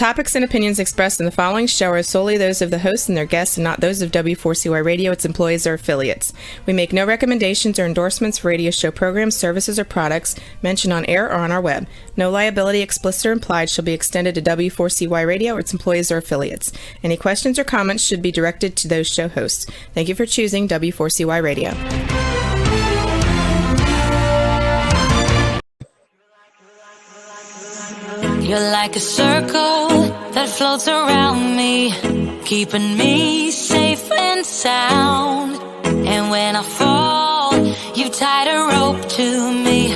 topics and opinions expressed in the following show are solely those of the hosts and their guests and not those of W4CY Radio, its employees, or affiliates. We make no recommendations or endorsements for radio show programs, services, or products mentioned on air or on our web. No liability, explicit or implied, shall be extended to W4CY Radio or its employees or affiliates. Any questions or comments should be directed to those show hosts. Thank you for choosing W4CY Radio. You're like a circle that floats around me, keeping me safe and sound. And when I fall, you tied a rope to me.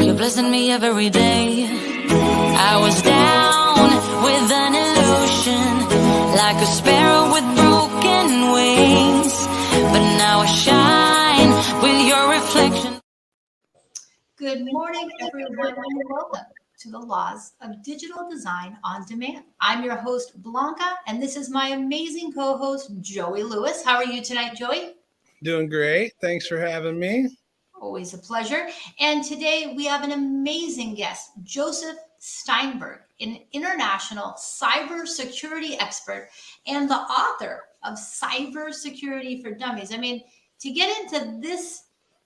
You're blessing me every day. I was down with an illusion, like a sparrow with broken wings, but now I shine with your reflection. Good morning, everyone, and welcome to the Laws of Digital Design on Demand. I'm your host, Blanca, and this is my amazing co-host, Joey Lewis. How are you tonight, Joey? Doing great. Thanks for having me. Always a pleasure. And today we have an amazing guest, Joseph Steinberg, an international cybersecurity expert and the author of Cybersecurity for Dummies. I mean, to get into this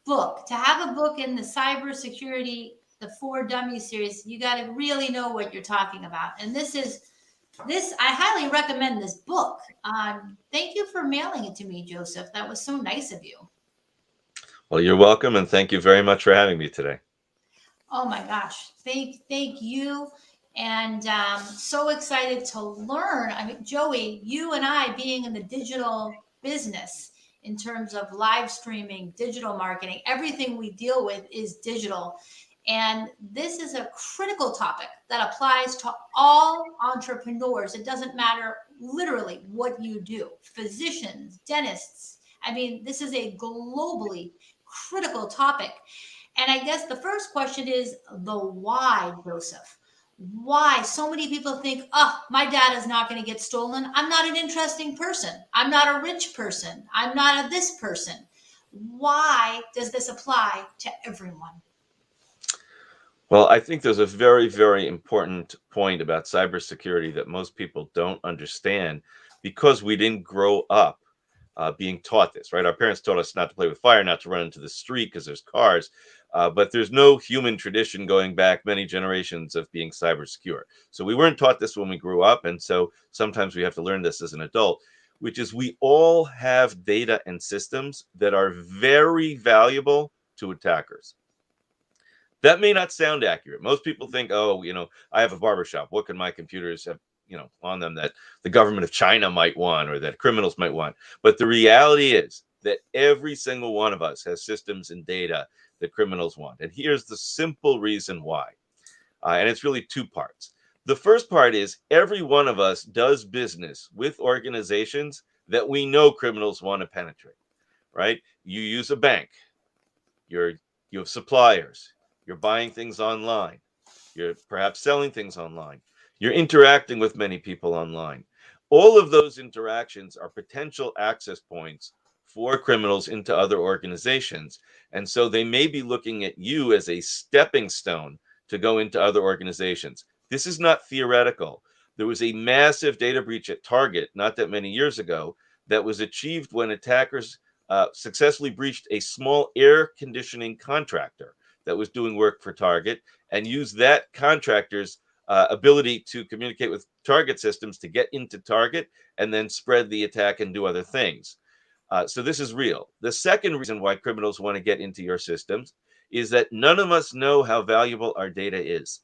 book, to have a book in the cybersecurity, the For Dummies series, you got to really know what you're talking about. And I highly recommend this book. Thank you for mailing it to me, Joseph. That was so nice of you. Well, you're welcome, and thank you very much for having me today. Oh my gosh, thank you. And so excited to learn. I mean, Joey, you and I being in the digital business in terms of live streaming, digital marketing, everything we deal with is digital. And this is a critical topic that applies to all entrepreneurs. It doesn't matter literally what you do. Physicians, dentists. I mean, this is a globally critical topic. And I guess the first question is the why, Joseph. Why? So many people think, oh, my data is not going to get stolen. I'm not an interesting person. I'm not a rich person. I'm not a this person. Why does this apply to everyone? Well, I think there's a very, very important point about cybersecurity that most people don't understand because we didn't grow up being taught this, right? Our parents taught us not to play with fire, not to run into the street because there's cars, but there's no human tradition going back many generations of being cyber secure. So we weren't taught this when we grew up, and so sometimes we have to learn this as an adult, which is we all have data and systems that are very valuable to attackers. That may not sound accurate. Most people think, oh, I have a barbershop. What can my computers have, on them that the government of China might want or that criminals might want? But the reality is that every single one of us has systems and data that criminals want. And here's the simple reason why. And it's really two parts. The first part is every one of us does business with organizations that we know criminals want to penetrate, right? You use a bank. You have suppliers. You're buying things online. You're perhaps selling things online. You're interacting with many people online. All of those interactions are potential access points for criminals into other organizations. And so they may be looking at you as a stepping stone to go into other organizations. This is not theoretical. There was a massive data breach at Target not that many years ago that was achieved when attackers successfully breached a small air conditioning contractor that was doing work for Target and used that contractor's ability to communicate with Target systems to get into Target and then spread the attack and do other things. So this is real. The second reason why criminals want to get into your systems is that none of us know how valuable our data is.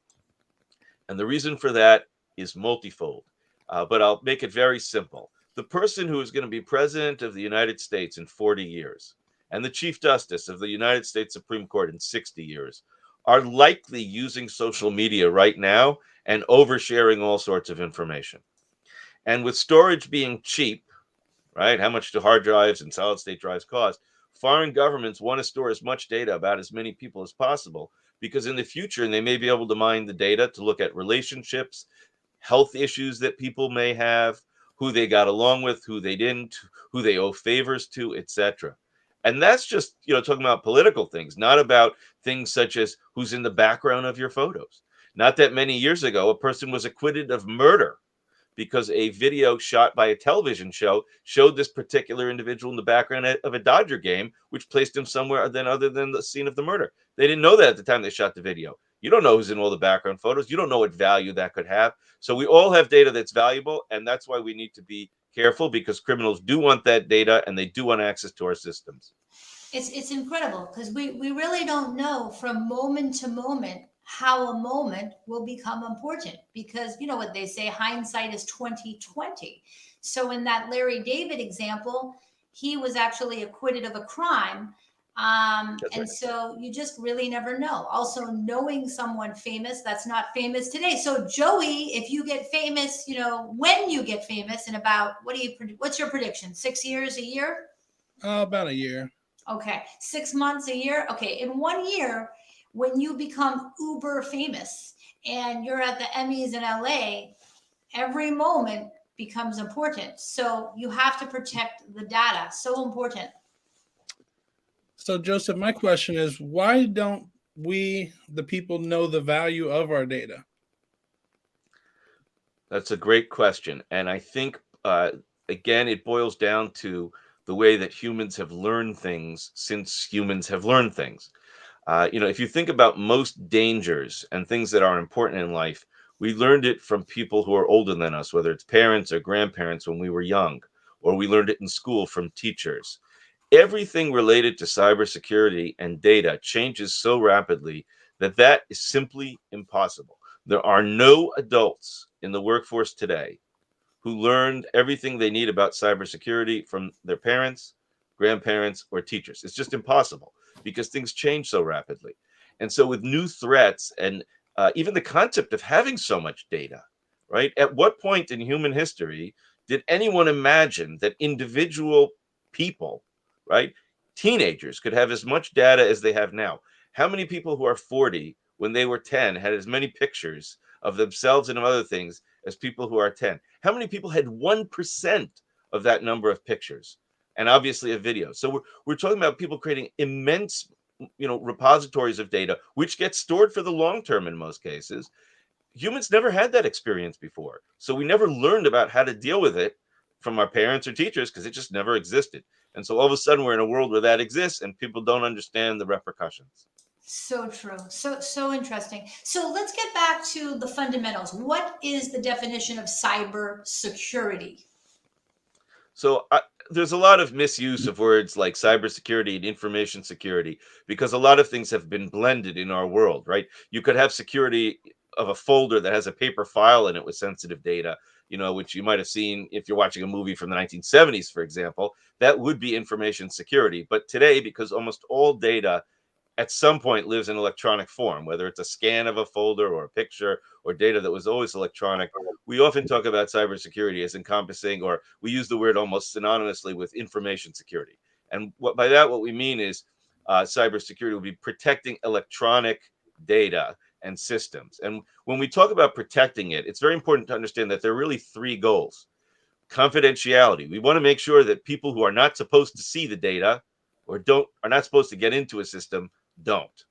And the reason for that is multifold, but I'll make it very simple. The person who is going to be president of the United States in 40 years and the Chief Justice of the United States Supreme Court in 60 years are likely using social media right now and oversharing all sorts of information. And with storage being cheap, right? How much do hard drives and solid state drives cost? Foreign governments want to store as much data about as many people as possible because in the future, they may be able to mine the data to look at relationships, health issues that people may have, who they got along with, who they didn't, who they owe favors to, etc. And that's just, talking about political things, not about things such as who's in the background of your photos. Not that many years ago, a person was acquitted of murder because a video shot by a television show showed this particular individual in the background of a Dodger game, which placed him somewhere then other than the scene of the murder. They didn't know that at the time they shot the video. You don't know who's in all the background photos. You don't know what value that could have. So we all have data that's valuable, and that's why we need to be careful, because criminals do want that data and they do want access to our systems. It's incredible because we really don't know from moment to moment how a moment will become important, because you know what they say, hindsight is 2020. So in that Larry David example, he was actually acquitted of a crime. That's And right. so you just really never know. Also, knowing someone famous that's not famous today. So Joey, if you get famous, you know, when you get famous in about, what's your prediction? 6 years, a year? About a year. Okay, 6 months, a year. Okay, in 1 year, when you become uber famous and you're at the Emmys in LA, every moment becomes important. So you have to protect the data. So important. So, Joseph, my question is, why don't we, the people, know the value of our data? That's a great question. And I think, again, it boils down to the way that humans have learned things since humans have learned things. If you think about most dangers and things that are important in life, we learned it from people who are older than us, whether it's parents or grandparents when we were young, or we learned it in school from teachers. Everything related to cybersecurity and data changes so rapidly that that is simply impossible. There are no adults in the workforce today who learned everything they need about cybersecurity from their parents, grandparents, or teachers. It's just impossible because things change so rapidly. And so, with new threats and even the concept of having so much data, right? At what point in human history did anyone imagine that individual people, right, teenagers, could have as much data as they have now? How many people who are 40 when they were 10 had as many pictures of themselves and of other things as people who are 10? How many people had 1% of that number of pictures? And obviously a video. So we're talking about people creating immense, repositories of data, which get stored for the long term in most cases. Humans never had that experience before. So we never learned about how to deal with it from our parents or teachers because it just never existed. And so all of a sudden we're in a world where that exists and people don't understand the repercussions. So true. So interesting. So let's get back to the fundamentals. What is the definition of cyber security? So there's a lot of misuse of words like cybersecurity and information security because a lot of things have been blended in our world, right? You could have security of a folder that has a paper file in it with sensitive data, which you might have seen if you're watching a movie from the 1970s, for example. That would be information security. But today, because almost all data at some point lives in electronic form, whether it's a scan of a folder or a picture or data that was always electronic. We often talk about cybersecurity as encompassing, or we use the word almost synonymously with information security. And by that, what we mean is cybersecurity will be protecting electronic data and systems. And when we talk about protecting it, it's very important to understand that there are really three goals. Confidentiality. We want to make sure that people who are not supposed to see the data or are not supposed to get into a system don't.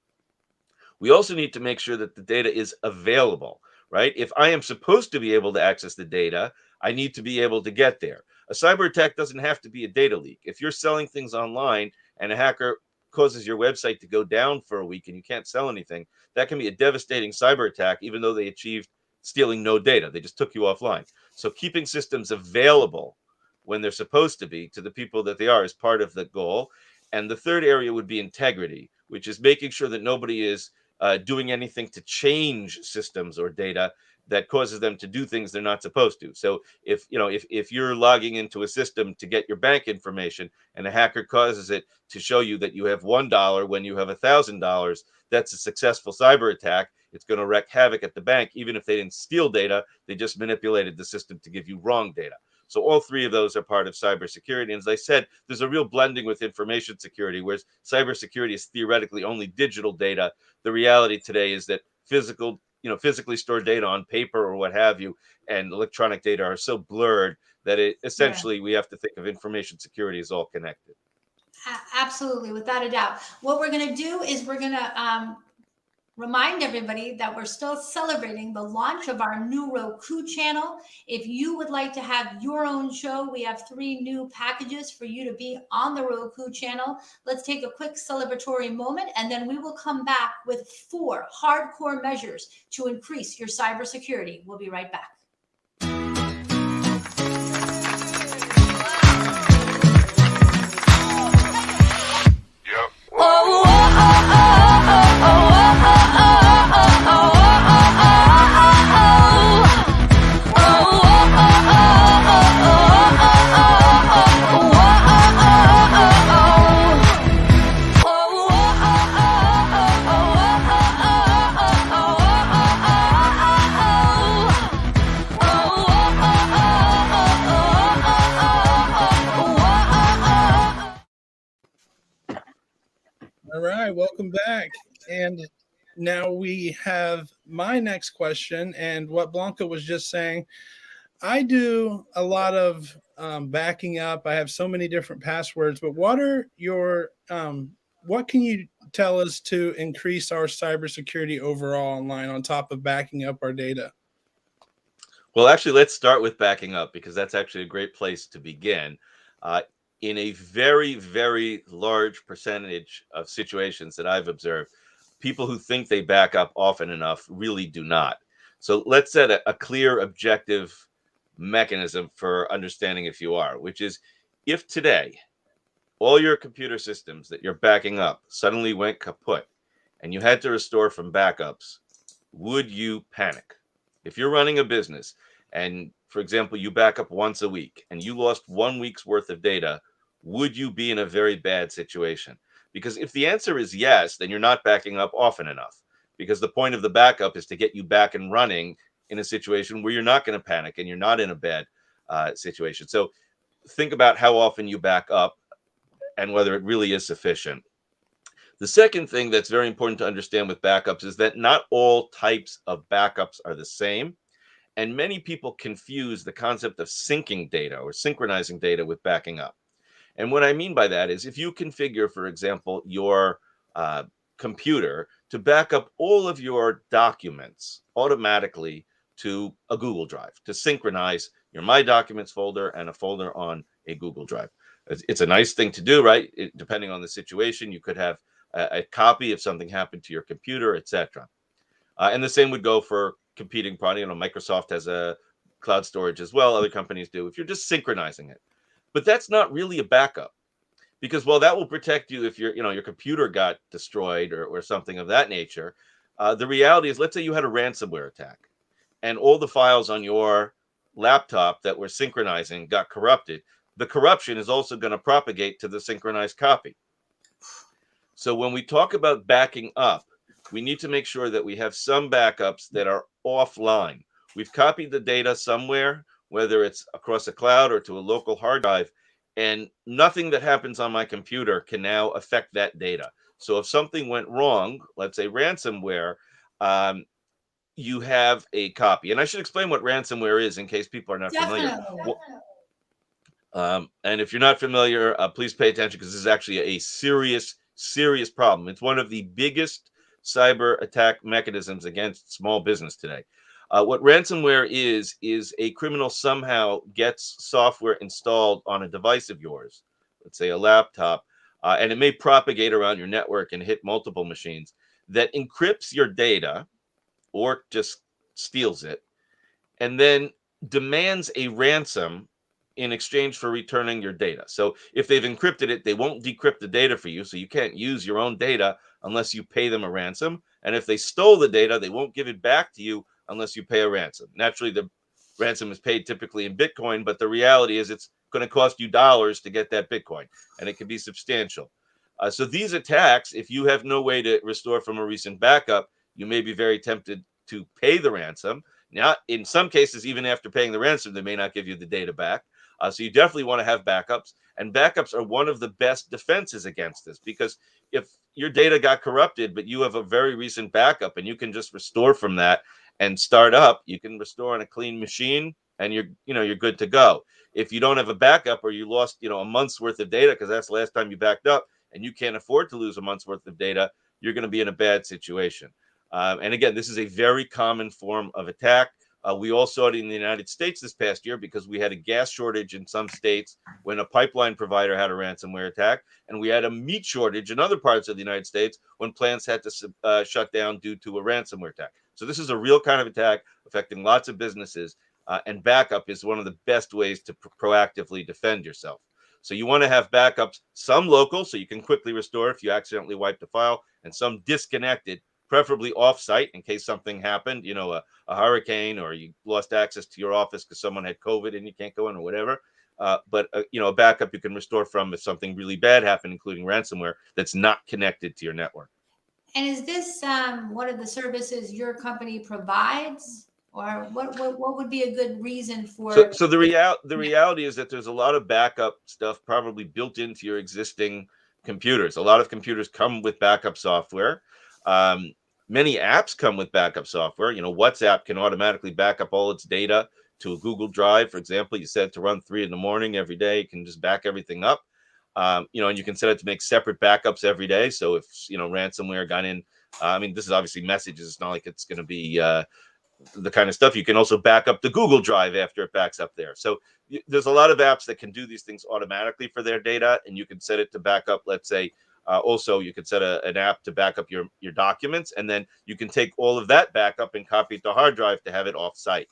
We also need to make sure that the data is available, right? If I am supposed to be able to access the data, I need to be able to get there. A cyber attack doesn't have to be a data leak. If you're selling things online and a hacker causes your website to go down for a week and you can't sell anything, that can be a devastating cyber attack, even though they achieved stealing no data. They just took you offline. So keeping systems available when they're supposed to be to the people that they are is part of the goal. And the third area would be integrity, which is making sure that nobody is doing anything to change systems or data that causes them to do things they're not supposed to. So if you're logging into a system to get your bank information and a hacker causes it to show you that you have $1 when you have $1,000, that's a successful cyber attack. It's going to wreak havoc at the bank. Even if they didn't steal data, they just manipulated the system to give you wrong data. So all three of those are part of cybersecurity. And as I said, there's a real blending with information security, whereas cybersecurity is theoretically only digital data. The reality today is that physically stored data on paper or what have you, and electronic data are so blurred that Yeah. we have to think of information security as all connected. Absolutely, without a doubt. What we're going to do is we're going to remind everybody that we're still celebrating the launch of our new Roku channel. If you would like to have your own show, we have 3 new packages for you to be on the Roku channel. Let's take a quick celebratory moment, and then we will come back with 4 hardcore measures to increase your cybersecurity. We'll be right back. All right, welcome back. And now we have my next question, and what Blanca was just saying. I do a lot of backing up. I have so many different passwords, but what are your what can you tell us to increase our cybersecurity overall online on top of backing up our data? Well, actually, let's start with backing up because that's actually a great place to begin. In a very, very large percentage of situations that I've observed, people who think they back up often enough really do not. So let's set a clear, objective mechanism for understanding if you are, which is if today all your computer systems that you're backing up suddenly went kaput and you had to restore from backups, would you panic? If you're running a business and, for example, you back up once a week and you lost 1 week's worth of data, would you be in a very bad situation? Because if the answer is yes, then you're not backing up often enough, because the point of the backup is to get you back and running in a situation where you're not going to panic and you're not in a bad situation. So think about how often you back up and whether it really is sufficient. The second thing that's very important to understand with backups is that not all types of backups are the same. And many people confuse the concept of syncing data or synchronizing data with backing up. And what I mean by that is if you configure, for example, your computer to back up all of your documents automatically to a Google Drive, to synchronize your My Documents folder and a folder on a Google Drive. It's a nice thing to do, right? Depending on the situation, you could have a copy if something happened to your computer, etc. And the same would go for competing product. You know, Microsoft has a cloud storage as well. Other companies do. If you're just synchronizing it, but that's not really a backup, because while that will protect you if your computer got destroyed or something of that nature, the reality is, let's say you had a ransomware attack, and all the files on your laptop that were synchronizing got corrupted. The corruption is also going to propagate to the synchronized copy. So when we talk about backing up, we need to make sure that we have some backups that are offline. We've copied the data somewhere, whether it's across a cloud or to a local hard drive, and nothing that happens on my computer can now affect that data. So if something went wrong, let's say ransomware, you have a copy. And I should explain what ransomware is in case people are not familiar. And if you're not familiar, please pay attention, because this is actually a serious problem. It's one of the biggest cyber attack mechanisms against small business today. What ransomware is a criminal somehow gets software installed on a device of yours, let's say a laptop, and it may propagate around your network and hit multiple machines, that encrypts your data or just steals it, and then demands a ransom in exchange for returning your data. So if they've encrypted it, they won't decrypt the data for you, so you can't use your own data unless you pay them a ransom. And if they stole the data, they won't give it back to you unless you pay a ransom. Naturally, the ransom is paid typically in Bitcoin, but the reality is it's going to cost you dollars to get that Bitcoin, and it can be substantial. So these attacks, if you have no way to restore from a recent backup, you may be very tempted to pay the ransom. Now, in some cases, even after paying the ransom, they may not give you the data back. So you definitely want to have backups, and backups are one of the best defenses against this, because if your data got corrupted, but you have a very recent backup and you can just restore from that and start up, you can restore on a clean machine and you're good to go. If you don't have a backup, or you lost, a month's worth of data because that's the last time you backed up, and you can't afford to lose a month's worth of data, you're going to be in a bad situation. And again, this is a very common form of attack. We all saw it in the United States this past year because we had a gas shortage in some states when a pipeline provider had a ransomware attack. And we had a meat shortage in other parts of the United States when plants had to shut down due to a ransomware attack. So this is a real kind of attack affecting lots of businesses. And backup is one of the best ways to proactively defend yourself. So you want to have backups, some local, so you can quickly restore if you accidentally wiped a file, and some disconnected, preferably off-site in case something happened, a hurricane, or you lost access to your office because someone had COVID and you can't go in, or whatever. But a backup you can restore from if something really bad happened, including ransomware, that's not connected to your network. And is this one of the services your company provides, or what would be a good reason for? So the reality is that there's a lot of backup stuff probably built into your existing computers. A lot of computers come with backup software. Many apps come with backup software. WhatsApp can automatically back up all its data to a Google Drive, for example. You set it to run 3 a.m. every day. You can just back everything up. And you can set it to make separate backups every day. So if ransomware got in, this is obviously messages. It's not like it's going to be the kind of stuff. You can also back up the Google Drive after it backs up there. So there's a lot of apps that can do these things automatically for their data, and you can set it to back up, let's say. Also, you could set an app to back up your documents, and then you can take all of that backup and copy it to hard drive to have it off-site.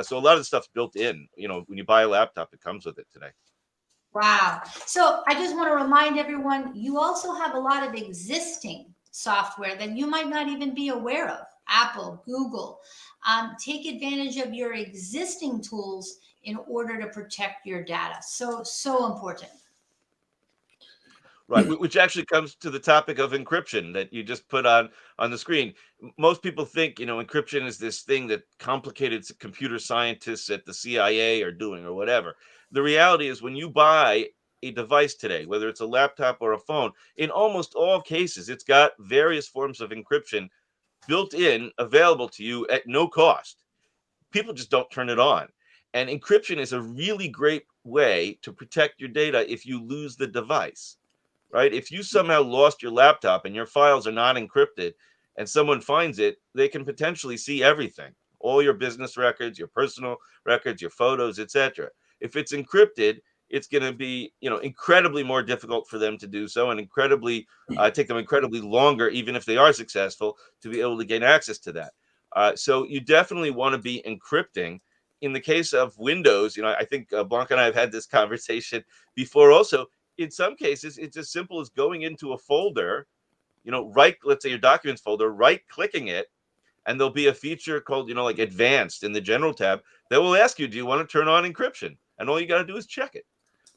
So a lot of the stuff's built in. When you buy a laptop, it comes with it today. Wow. So I just want to remind everyone, you also have a lot of existing software that you might not even be aware of. Apple, Google. Take advantage of your existing tools in order to protect your data. So important. Right, which actually comes to the topic of encryption that you just put on the screen. Most people think, encryption is this thing that complicated computer scientists at the CIA are doing or whatever. The reality is when you buy a device today, whether it's a laptop or a phone, in almost all cases, it's got various forms of encryption built in, available to you at no cost. People just don't turn it on. And encryption is a really great way to protect your data if you lose the device. Right? If you somehow lost your laptop and your files are not encrypted and someone finds it, they can potentially see everything, all your business records, your personal records, your photos, etc. If it's encrypted, it's going to be, incredibly more difficult for them to do so, and take them incredibly longer, even if they are successful, to be able to gain access to that. So you definitely want to be encrypting. In the case of Windows, I think Blanca and I have had this conversation before also. In some cases, it's as simple as going into a folder, let's say your documents folder, right-clicking it, and there'll be a feature called, like advanced in the general tab that will ask you, do you want to turn on encryption? And all you got to do is check it.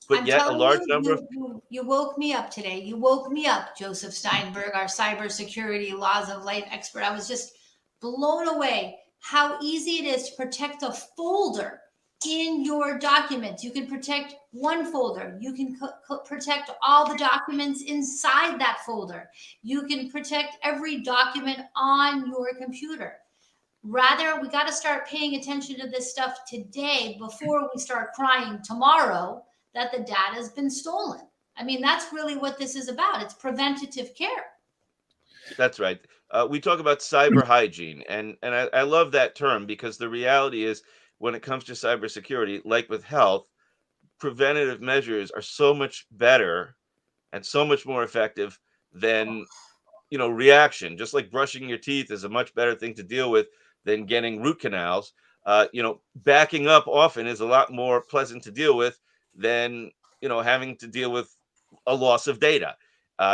But yet a large number of... You woke me up today. You woke me up, Joseph Steinberg, our cybersecurity laws of life expert. I was just blown away how easy it is to protect a folder in your documents. You can protect one folder. You can protect all the documents inside that folder. You can protect every document on your computer. Rather, we got to start paying attention to this stuff today before we start crying tomorrow that the data has been stolen. That's really what this is about. It's preventative care. That's right. We talk about cyber hygiene, and I love that term because the reality is, when it comes to cybersecurity, like with health, preventative measures are so much better and so much more effective than, reaction. Just like brushing your teeth is a much better thing to deal with than getting root canals. Backing up often is a lot more pleasant to deal with than, having to deal with a loss of data.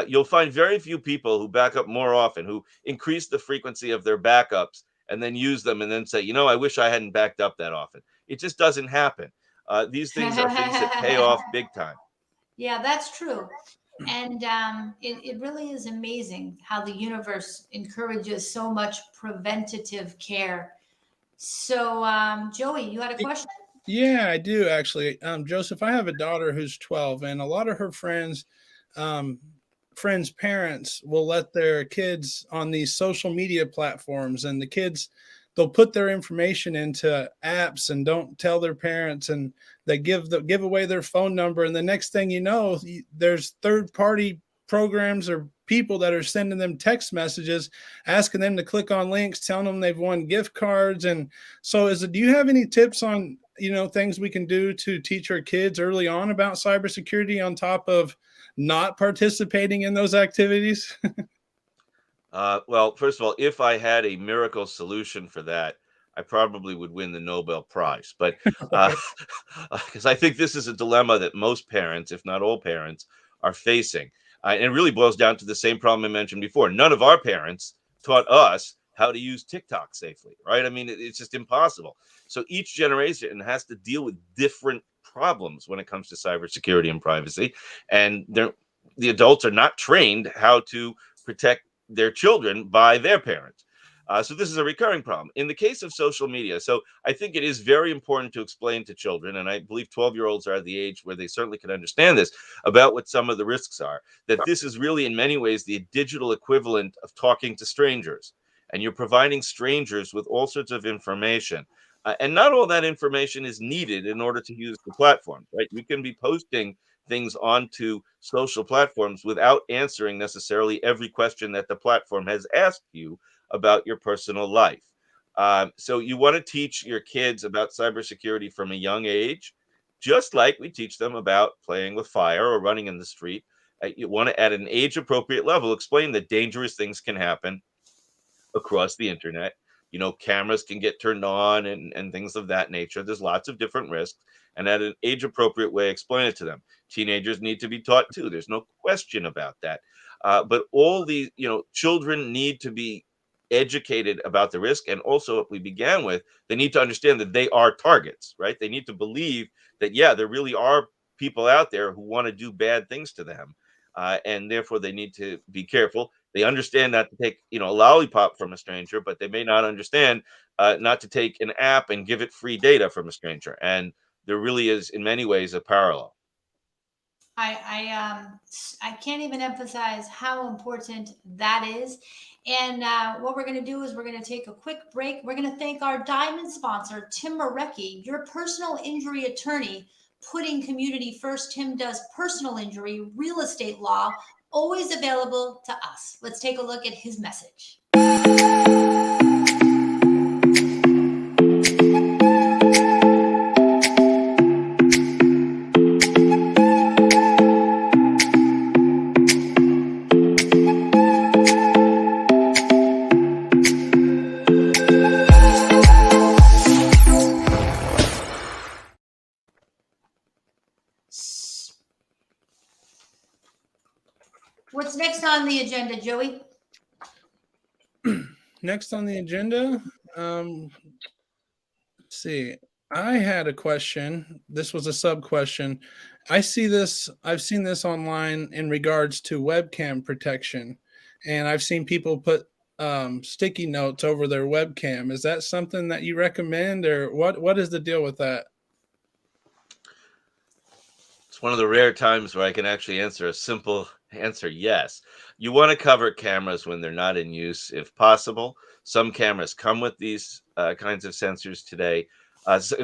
You'll find very few people who back up more often, who increase the frequency of their backups and then use them and then say, I wish I hadn't backed up that often. It just doesn't happen. These things are things that pay off big time. Yeah, that's true. And it really is amazing how the universe encourages so much preventative care. So, Joey, you had a question? Yeah, I do actually. Joseph, I have a daughter who's 12, and a lot of her friends' parents will let their kids on these social media platforms, and the kids, they'll put their information into apps and don't tell their parents, and they give away their phone number. And the next thing you know, there's third-party programs or people that are sending them text messages, asking them to click on links, telling them they've won gift cards. And so do you have any tips on, things we can do to teach our kids early on about cybersecurity on top of not participating in those activities? Well, first of all, if I had a miracle solution for that, I probably would win the Nobel Prize. But because I think this is a dilemma that most parents, if not all parents, are facing. And it really boils down to the same problem I mentioned before. None of our parents taught us how to use TikTok safely, right? I mean, it's just impossible. So each generation has to deal with different problems when it comes to cybersecurity and privacy. And the adults are not trained how to protect their children by their parents. So this is a recurring problem. In the case of social media, so I think it is very important to explain to children, and I believe 12-year-olds are the age where they certainly can understand this, about what some of the risks are, that this is really in many ways the digital equivalent of talking to strangers. And you're providing strangers with all sorts of information. And not all that information is needed in order to use the platform, right? You can be posting things onto social platforms without answering necessarily every question that the platform has asked you about your personal life. So you want to teach your kids about cybersecurity from a young age, just like we teach them about playing with fire or running in the street. You want to, at an age-appropriate level, explain that dangerous things can happen across the internet. Cameras can get turned on and things of that nature. There's lots of different risks. And at an age appropriate way, explain it to them. Teenagers need to be taught too. There's no question about that. But all these, children need to be educated about the risk. And also, what we began with, they need to understand that they are targets, right? They need to believe that, yeah, there really are people out there who want to do bad things to them. And therefore, they need to be careful. They understand not to take, a lollipop from a stranger, but they may not understand not to take an app and give it free data from a stranger. And there really is, in many ways, a parallel. I can't even emphasize how important that is. And what we're going to do is we're going to take a quick break. We're going to thank our diamond sponsor, Tim Marecki, your personal injury attorney, putting community first. Tim does personal injury, real estate law, always available to us. Let's take a look at his message. What's next on the agenda, Joey? Next on the agenda, let's see. I had a question. This was a sub question. I've seen this online in regards to webcam protection, and I've seen people put sticky notes over their webcam. Is that something that you recommend, or what is the deal with that? It's one of the rare times where I can actually answer a simple answer: yes. You want to cover cameras when they're not in use, if possible. Some cameras come with these kinds of sensors today,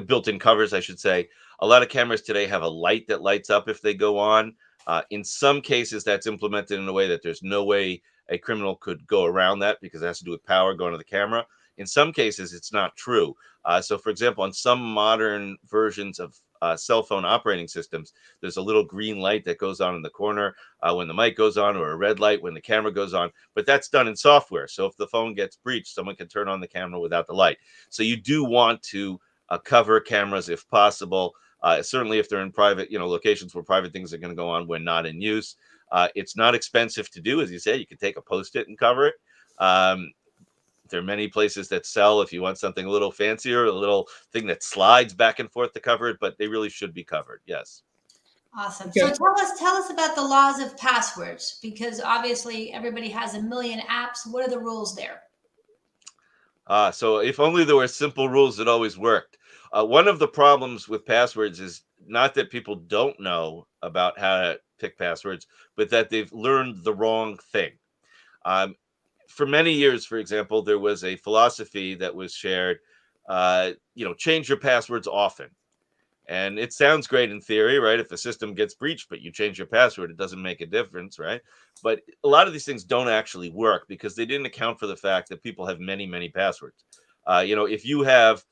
built-in covers, I should say. A lot of cameras today have a light that lights up if they go on. In some cases, that's implemented in a way that there's no way a criminal could go around that, because it has to do with power going to the camera. In some cases, it's not true. So, for example, on some modern versions of cell phone operating systems, there's a little green light that goes on in the corner when the mic goes on, or a red light when the camera goes on. But that's done in software. So if the phone gets breached, someone can turn on the camera without the light. So you do want to cover cameras if possible. Certainly if they're in private, locations where private things are going to go on when not in use. It's not expensive to do. As you say, you can take a Post-it and cover it. There are many places that sell, if you want something a little fancier, a little thing that slides back and forth to cover it, but they really should be covered. Yes. Awesome. Okay. So tell us about the laws of passwords, because obviously everybody has a million apps. What are the rules there? So if only there were simple rules that always worked. One of the problems with passwords is not that people don't know about how to pick passwords, but that they've learned the wrong thing. For many years, for example, there was a philosophy that was shared, change your passwords often. And it sounds great in theory, right? If the system gets breached, but you change your password, it doesn't make a difference, right? But a lot of these things don't actually work because they didn't account for the fact that people have many, many passwords. If you have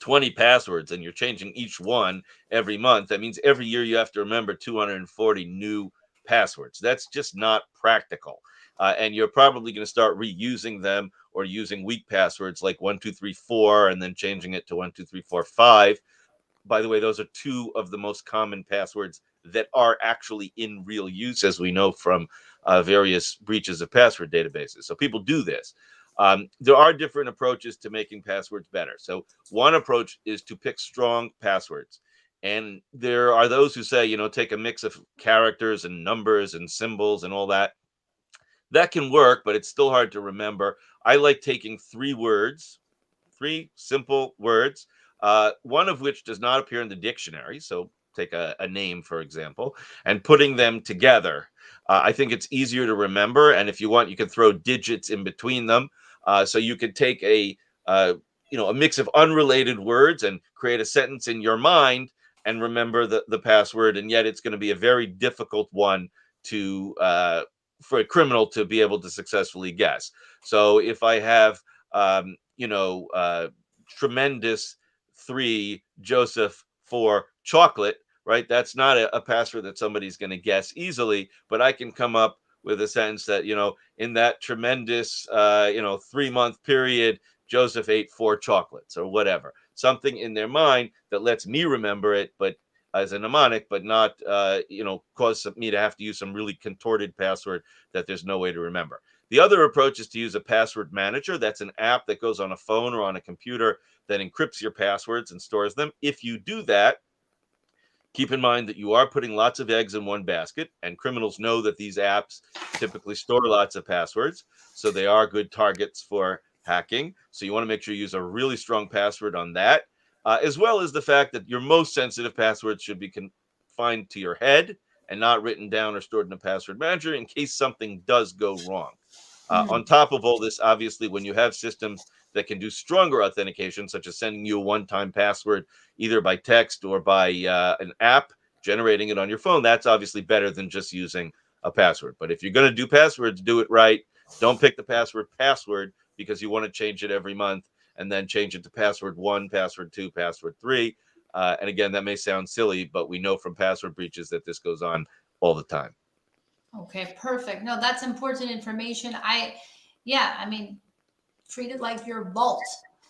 20 passwords and you're changing each one every month, that means every year you have to remember 240 new passwords. That's just not practical. And you're probably going to start reusing them or using weak passwords like 1234 and then changing it to 12345. By the way, those are two of the most common passwords that are actually in real use, as we know from various breaches of password databases. So people do this. There are different approaches to making passwords better. So one approach is to pick strong passwords. And there are those who say, take a mix of characters and numbers and symbols and all that. That can work, but it's still hard to remember. I like taking 3 words, 3 simple words, one of which does not appear in the dictionary. So take a name, for example, and putting them together. I think it's easier to remember. And if you want, you can throw digits in between them. So you could take a mix of unrelated words and create a sentence in your mind and remember the password. And yet it's going to be a very difficult one for a criminal to be able to successfully guess. So if I have, tremendous 3 Joseph 4 chocolate, right? That's not a password that somebody's going to guess easily, but I can come up with a sentence that, in that tremendous, 3-month period, Joseph ate 4 chocolates or whatever, something in their mind that lets me remember it, but as a mnemonic, but not, cause me to have to use some really contorted password that there's no way to remember. The other approach is to use a password manager. That's an app that goes on a phone or on a computer that encrypts your passwords and stores them. If you do that, keep in mind that you are putting lots of eggs in one basket, and criminals know that these apps typically store lots of passwords, so they are good targets for hacking. So you want to make sure you use a really strong password on that, as well as the fact that your most sensitive passwords should be confined to your head and not written down or stored in a password manager in case something does go wrong. On top of all this, obviously, when you have systems that can do stronger authentication, such as sending you a one-time password, either by text or by an app, generating it on your phone, that's obviously better than just using a password. But if you're going to do passwords, do it right. Don't pick the password because you want to change it every month and then change it to password 1, password 2, password 3. And again, that may sound silly, but we know from password breaches that this goes on all the time. Okay, perfect. No, that's important information. Treat it like your vault.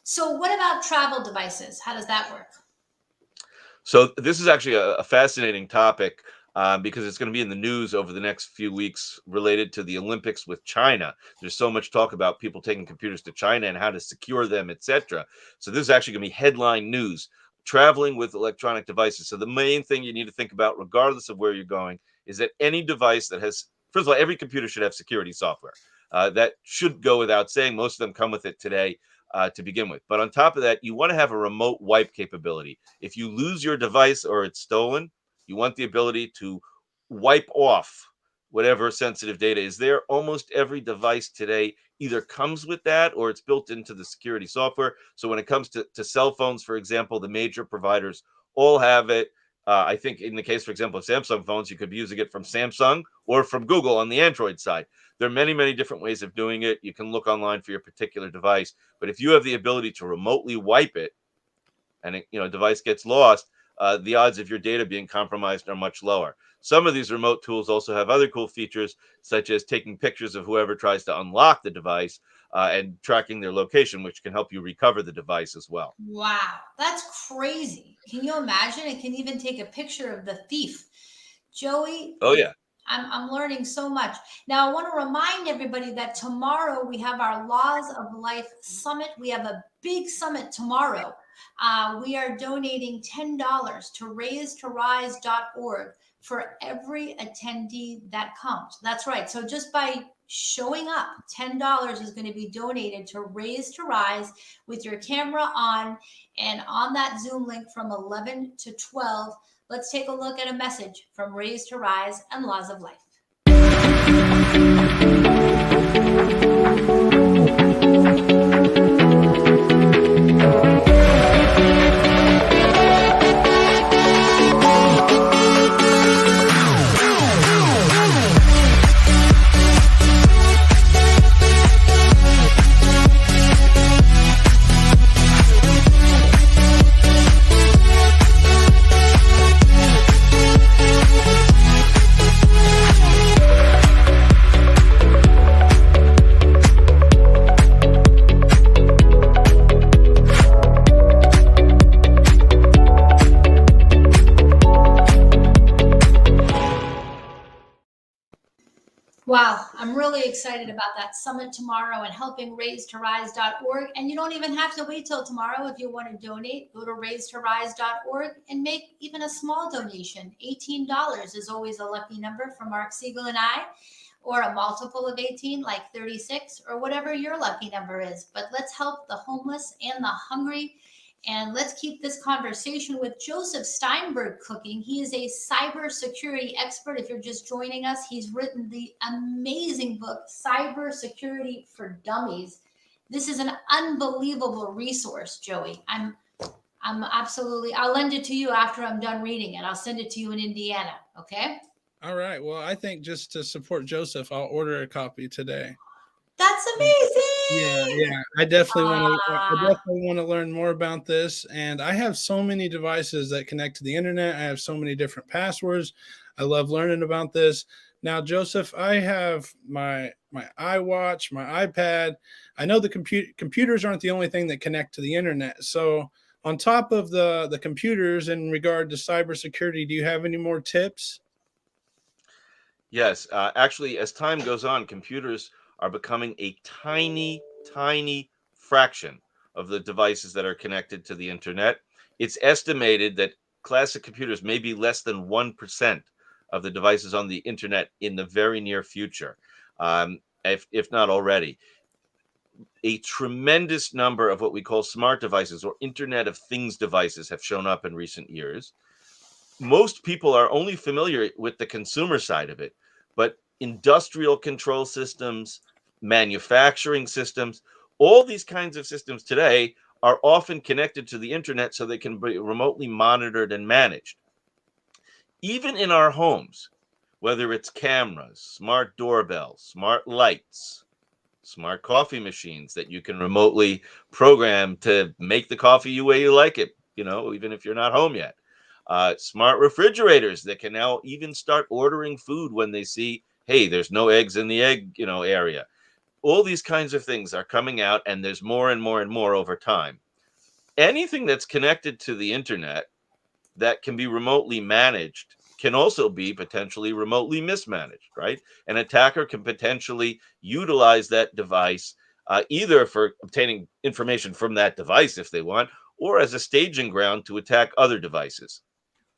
So what about travel devices? How does that work? So this is actually a fascinating topic because it's going to be in the news over the next few weeks related to the Olympics with China. There's so much talk about people taking computers to China and how to secure them, etc. So this is actually going to be headline news, traveling with electronic devices. So the main thing you need to think about, regardless of where you're going, is that any device that has, first of all, every computer should have security software. That should go without saying. Most of them come with it today to begin with. But on top of that, you want to have a remote wipe capability. If you lose your device or it's stolen, you want the ability to wipe off whatever sensitive data is there. Almost every device today either comes with that or it's built into the security software. So when it comes to cell phones, for example, the major providers all have it. I think in the case, for example, of Samsung phones, you could be using it from Samsung or from Google on the Android side. There are many, many different ways of doing it. You can look online for your particular device. But if you have the ability to remotely wipe it and a device gets lost, the odds of your data being compromised are much lower. Some of these remote tools also have other cool features, such as taking pictures of whoever tries to unlock the device and tracking their location, which can help you recover the device as well. Wow, that's crazy. Can you imagine? It can even take a picture of the thief. Joey? Oh, yeah. I'm learning so much. Now, I want to remind everybody that tomorrow we have our Laws of Life Summit. We have a big summit tomorrow. We are donating $10 to raiseToRise.org for every attendee that comes. That's right. So just by showing up, $10 is going to be donated to Raise to Rise with your camera on. And on that Zoom link from 11 to 12, let's take a look at a message from Raise to Rise and Laws of Life. Wow, I'm really excited about that summit tomorrow and helping raise2rise.org. And you don't even have to wait till tomorrow. If you want to donate, go to raise2rise.org and make even a small donation. $18 is always a lucky number for Mark Siegel and I, or a multiple of 18, like 36, or whatever your lucky number is. But let's help the homeless and the hungry. And let's keep this conversation with Joseph Steinberg cooking. He is a cybersecurity expert. If you're just joining us, he's written the amazing book, Cybersecurity for Dummies. This is an unbelievable resource, Joey. I'm absolutely, I'll lend it to you after I'm done reading it. I'll send it to you in Indiana, okay? All right. Well, I think just to support Joseph, I'll order a copy today. That's amazing. Yeah. I definitely want to learn more about this. And I have so many devices that connect to the internet. I have so many different passwords. I love learning about this. Now, Joseph, I have my iWatch, my iPad. I know the computers aren't the only thing that connect to the internet. So on top of the computers in regard to cybersecurity, do you have any more tips? Yes, actually, as time goes on, computers are becoming a tiny, tiny fraction of the devices that are connected to the internet. It's estimated that classic computers may be less than 1% of the devices on the internet in the very near future, if not already. A tremendous number of what we call smart devices or Internet of Things devices have shown up in recent years. Most people are only familiar with the consumer side of it, but industrial control systems, manufacturing systems, all these kinds of systems today are often connected to the internet so they can be remotely monitored and managed. Even in our homes, whether it's cameras, smart doorbells, smart lights, smart coffee machines that you can remotely program to make the coffee the way you like it, even if you're not home yet. Smart refrigerators that can now even start ordering food when they see, hey, there's no eggs in the egg, area. All these kinds of things are coming out, and there's more and more and more over time. Anything that's connected to the internet that can be remotely managed can also be potentially remotely mismanaged, right? An attacker can potentially utilize that device either for obtaining information from that device if they want, or as a staging ground to attack other devices.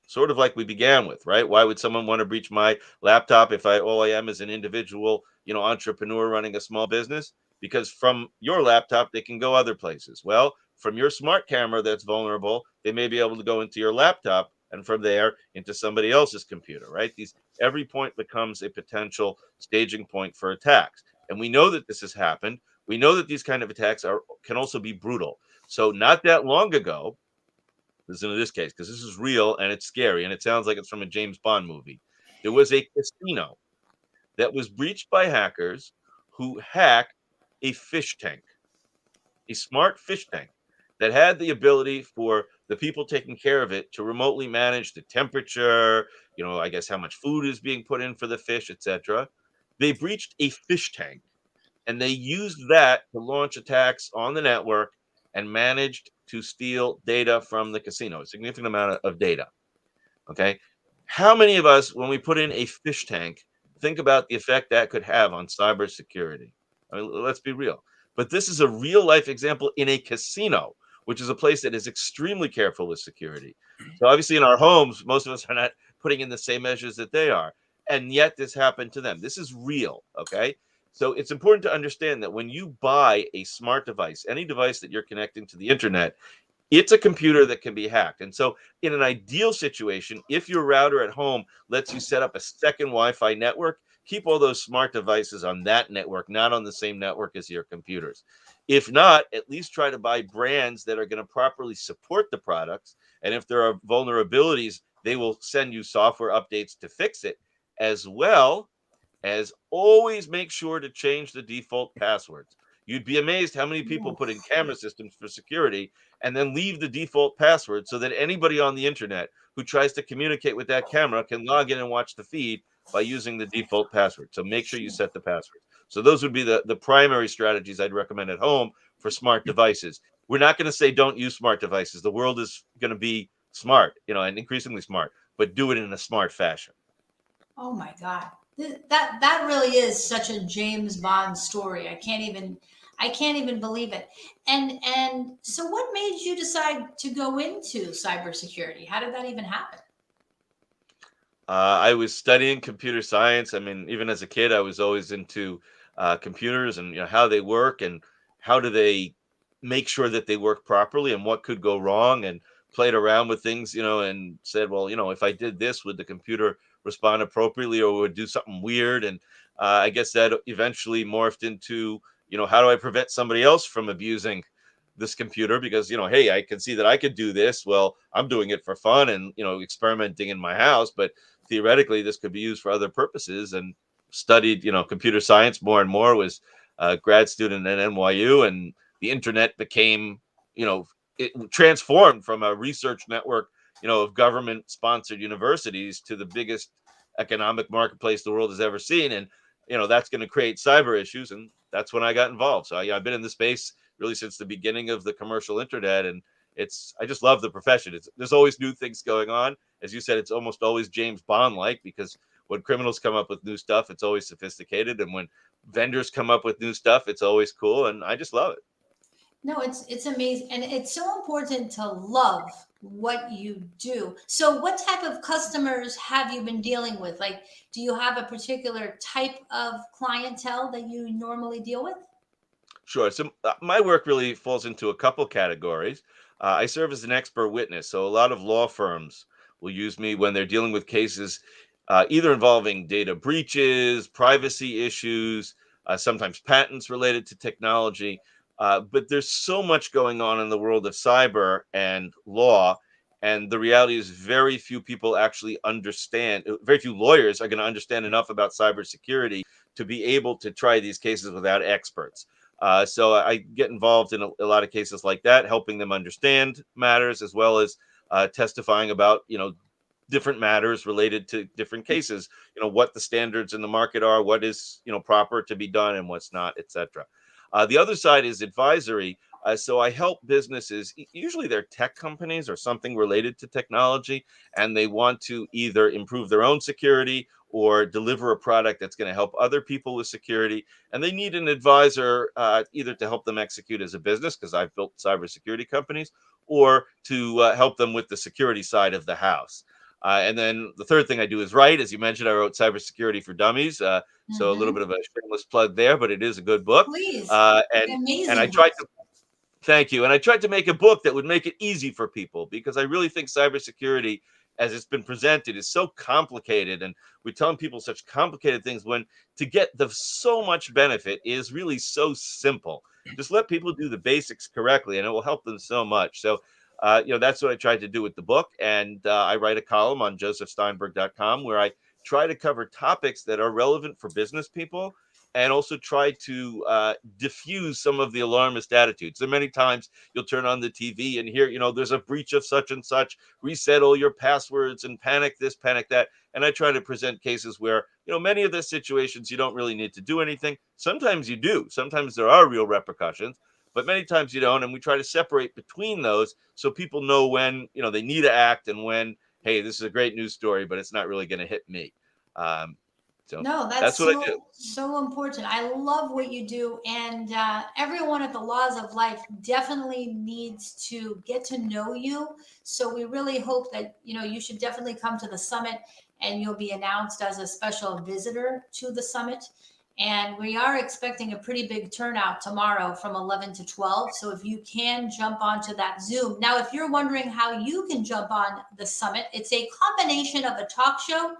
Sort of like we began with, right? Why would someone want to breach my laptop if all I am is an individual, entrepreneur running a small business? Because from your laptop, they can go other places. Well, from your smart camera that's vulnerable, they may be able to go into your laptop and from there into somebody else's computer, right? Every point becomes a potential staging point for attacks. And we know that this has happened. We know that these kind of attacks can also be brutal. So not that long ago, listen to this case because this is real and it's scary and it sounds like it's from a James Bond movie. There was a casino that was breached by hackers who hacked a fish tank, a smart fish tank that had the ability for the people taking care of it to remotely manage the temperature, I guess how much food is being put in for the fish, etc. They breached a fish tank and they used that to launch attacks on the network and managed to steal data from the casino, a significant amount of data. Okay. How many of us, when we put in a fish tank, think about the effect that could have on cybersecurity? I mean, let's be real. But this is a real life example in a casino, which is a place that is extremely careful with security. So obviously in our homes, most of us are not putting in the same measures that they are. And yet this happened to them. This is real. Okay. So it's important to understand that when you buy a smart device, any device that you're connecting to the internet, it's a computer that can be hacked. And so in an ideal situation, if your router at home lets you set up a second Wi-Fi network, keep all those smart devices on that network, not on the same network as your computers. If not, at least try to buy brands that are going to properly support the products. And if there are vulnerabilities, they will send you software updates to fix it, as well as always make sure to change the default passwords. You'd be amazed how many people put in camera systems for security and then leave the default password so that anybody on the internet who tries to communicate with that camera can log in and watch the feed by using the default password. So make sure you set the password. So those would be the primary strategies I'd recommend at home for smart devices. We're not going to say don't use smart devices. The world is going to be smart, and increasingly smart, but do it in a smart fashion. Oh my God. That really is such a James Bond story. I can't even believe it. And so what made you decide to go into cybersecurity? How did that even happen? I was studying computer science. I mean, even as a kid, I was always into computers and how they work and how do they make sure that they work properly and what could go wrong, and played around with things, and said, well, if I did this, would the computer respond appropriately or would it do something weird? And I guess that eventually morphed into, how do I prevent somebody else from abusing this computer? Because hey, I can see that I could do this. Well, I'm doing it for fun and experimenting in my house, but theoretically this could be used for other purposes. And studied computer science more and more. Was a grad student at NYU, and the internet became, it transformed from a research network of government sponsored universities to the biggest economic marketplace the world has ever seen. And that's going to create cyber issues, and that's when I got involved. So I've been in the space really since the beginning of the commercial internet, and I just love the profession. There's always new things going on. As you said, it's almost always James Bond like, because when criminals come up with new stuff, it's always sophisticated, and when vendors come up with new stuff, it's always cool, and I just love it. No, it's amazing, and it's so important to love what you do. So, what type of customers have you been dealing with? Like, do you have a particular type of clientele that you normally deal with? Sure. So my work really falls into a couple categories. I serve as an expert witness. So a lot of law firms will use me when they're dealing with cases either involving data breaches, privacy issues, sometimes patents related to technology. But there's so much going on in the world of cyber and law. And the reality is, very few people actually understand, very few lawyers are going to understand enough about cybersecurity to be able to try these cases without experts. So I get involved in a lot of cases like that, helping them understand matters, as well as testifying about, different matters related to different cases, what the standards in the market are, what is, proper to be done and what's not, etc. The other side is advisory. So I help businesses, usually they're tech companies or something related to technology, and they want to either improve their own security or deliver a product that's going to help other people with security. And they need an advisor either to help them execute as a business, because I've built cybersecurity companies, or to help them with the security side of the house. And then the third thing I do is write. As you mentioned, I wrote Cybersecurity for Dummies. So a little Hmm. bit of a shameless plug there, but it is a good book. Please, Uh, it's and an and I amazing book. tried to Thank you. And I tried to make a book that would make it easy for people, because I really think cybersecurity, as it's been presented, is so complicated. And we're telling people such complicated things when to get the so much benefit is really so simple. Just let people do the basics correctly, and it will help them so much. So, that's what I tried to do with the book. And I write a column on josephsteinberg.com where I try to cover topics that are relevant for business people, and also try to diffuse some of the alarmist attitudes. So many times you'll turn on the TV and hear, there's a breach of such and such, reset all your passwords and panic this, panic that. And I try to present cases where, many of the situations you don't really need to do anything. Sometimes you do. Sometimes there are real repercussions, but many times you don't. And we try to separate between those so people know when, they need to act, and when, hey, this is a great news story, but it's not really going to hit me. Um, so No, that's that's what I do. so important. I love what you do, and everyone at the Laws of Life definitely needs to get to know you. So we really hope that you should definitely come to the summit, and you'll be announced as a special visitor to the summit. And we are expecting a pretty big turnout tomorrow from 11 to 12. So if you can jump onto that Zoom. Now, if you're wondering how you can jump on the summit, it's a combination of a talk show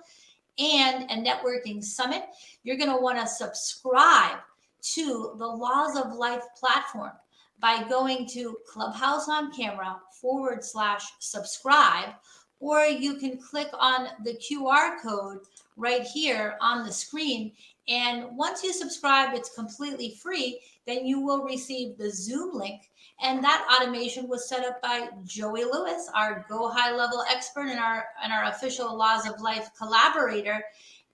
and a networking summit. You're going to want to subscribe to the Laws of Life platform by going to Clubhouse on Camera /subscribe, or you can click on the QR code right here on the screen. And once you subscribe, it's completely free. Then you will receive the Zoom link. And that automation was set up by Joey Lewis, our Go High Level expert and our official Laws of Life collaborator.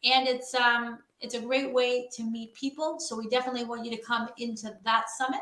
And it's a great way to meet people. So we definitely want you to come into that summit.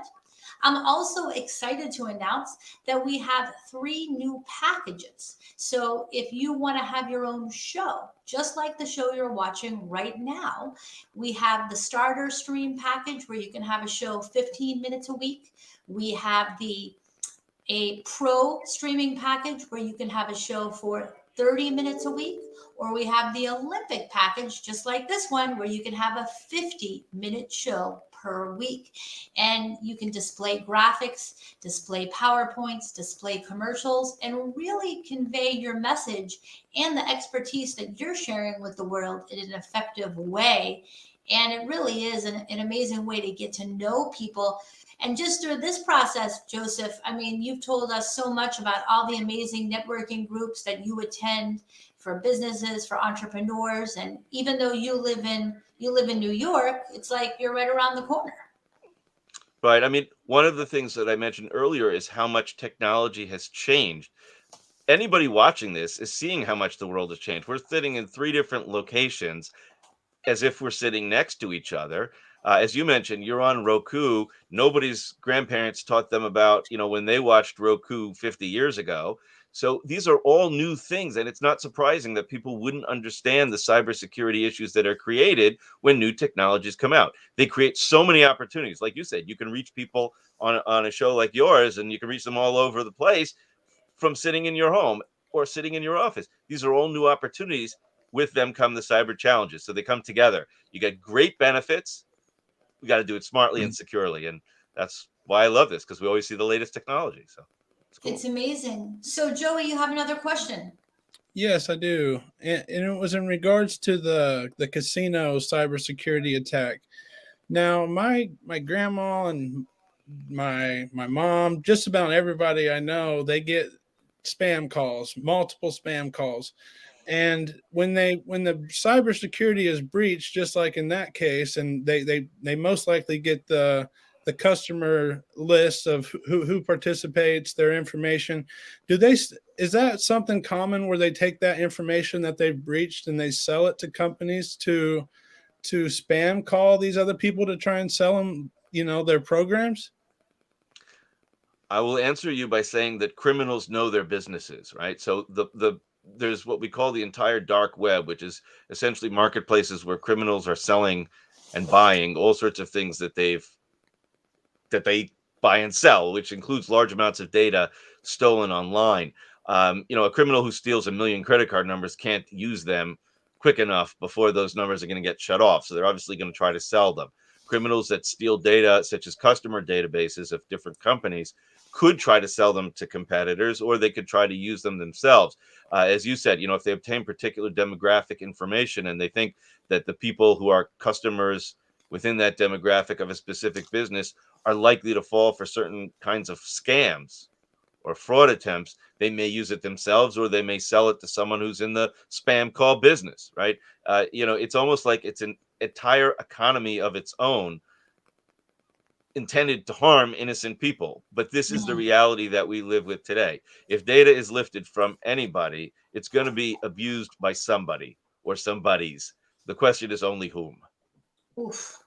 I'm also excited to announce that we have 3 new packages. So if you want to have your own show, just like the show you're watching right now, we have the starter stream package where you can have a show 15 minutes a week. We have a pro streaming package where you can have a show for 30 minutes a week, or we have the Olympic package, just like this one, where you can have a 50-minute show per week. And you can display graphics, display PowerPoints, display commercials, and really convey your message and the expertise that you're sharing with the world in an effective way. And it really is an amazing way to get to know people. And just through this process, Joseph, I mean, you've told us so much about all the amazing networking groups that you attend for businesses, for entrepreneurs. And even though you live in New York, it's like you're right around the corner. Right. I mean, one of the things that I mentioned earlier is how much technology has changed. Anybody watching this is seeing how much the world has changed. We're sitting in 3 different locations as if we're sitting next to each other. As you mentioned, you're on Roku. Nobody's grandparents taught them about, when they watched Roku 50 years ago. So these are all new things. And it's not surprising that people wouldn't understand the cybersecurity issues that are created when new technologies come out. They create so many opportunities. Like you said, you can reach people on a show like yours, and you can reach them all over the place from sitting in your home or sitting in your office. These are all new opportunities. With them come the cyber challenges. So they come together. You get great benefits. We got to do it smartly and securely. And that's why I love this, because we always see the latest technology. So it's cool. It's amazing. So Joey, you have another question. Yes, I do. And it was in regards to the casino cybersecurity attack. Now, my grandma and my mom, just about everybody I know, they get spam calls, multiple spam calls. And when the cybersecurity is breached, just like in that case, and they most likely get the customer list of who participates, their information. Is that something common where they take that information that they've breached and they sell it to companies to spam call these other people to try and sell them, their programs? I will answer you by saying that criminals know their businesses, right? So there's what we call the entire dark web, which is essentially marketplaces where criminals are selling and buying all sorts of things that they buy and sell, which includes large amounts of data stolen online. A criminal who steals 1 million credit card numbers can't use them quick enough before those numbers are going to get shut off. So they're obviously going to try to sell them. Criminals that steal data, such as customer databases of different companies, could try to sell them to competitors, or they could try to use them themselves. As you said, if they obtain particular demographic information and they think that the people who are customers within that demographic of a specific business are likely to fall for certain kinds of scams or fraud attempts, they may use it themselves, or they may sell it to someone who's in the spam call business, right? It's almost like it's an entire economy of its own intended to harm innocent people. But this is the reality that we live with today. If data is lifted from anybody, it's going to be abused by somebody or somebody's. The question is only whom. Oof.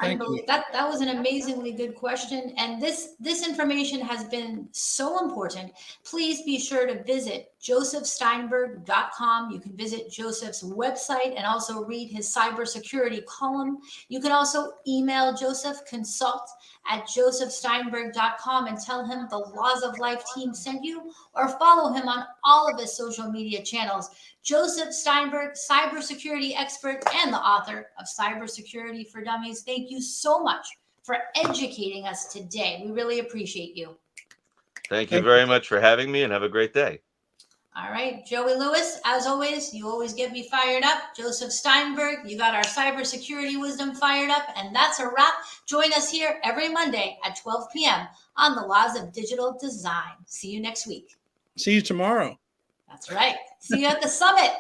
That was an amazingly good question. And this information has been so important. Please be sure to visit josephsteinberg.com. You can visit Joseph's website and also read his cybersecurity column. You can also email Joseph, consult@josephsteinberg.com, and tell him the Laws of Life team sent you, or follow him on all of his social media channels. Joseph Steinberg, cybersecurity expert and the author of Cybersecurity for Dummies. Thank you so much for educating us today. We really appreciate you. Thank you very much for having me, and have a great day. All right, Joey Lewis, as always, you always get me fired up. Joseph Steinberg, you got our cybersecurity wisdom fired up, and that's a wrap. Join us here every Monday at 12 p.m. on the Laws of Digital Design. See you next week. See you tomorrow. That's right. See you at the summit.